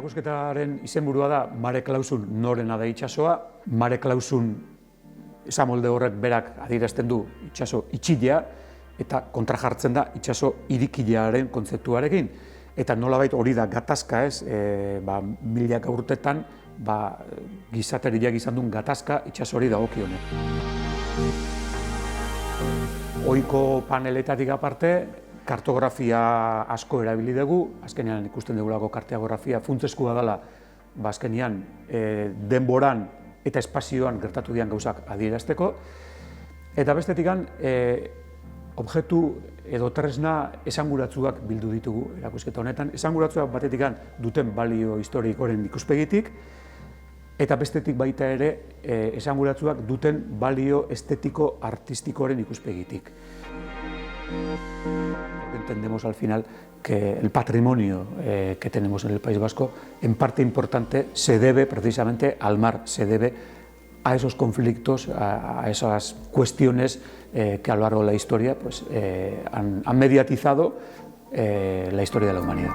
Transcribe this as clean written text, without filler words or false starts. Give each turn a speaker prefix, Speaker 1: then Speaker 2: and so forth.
Speaker 1: Erakusketaren izenburua da Mare Clausum norena da itsasoa. Mare Clausum esamolde horrek berak adierazten du itsaso itxilea eta kontrajartzen da itsaso irikilearen kontzeptuarekin. Eta nolabait hori da gatazka, ez? Milaka urtetan gizateriak izan duen gatazka itsasoari dagokionez. Ohiko paneletatik aparte, kartografia asko erabili dugu, azkenean ikusten dugulako kartografia funtsezkoa dela, azkenean denboran eta espazioan gertatu dian gauzak adierazteko. Eta bestetikan, objektu edo tresna esanguratsuak bildu ditugu erakusketa honetan. Esanguratsuak batetikan duten balio historikoren ikuspegitik, eta bestetik baita ere esanguratsuak duten balio estetiko artistikoren ikuspegitik. Entendemos al final que el patrimonio que tenemos en el País Vasco, en parte importante, se debe precisamente al mar, se debe a esos conflictos, a esas cuestiones que a lo largo de la historia han mediatizado la historia de la humanidad.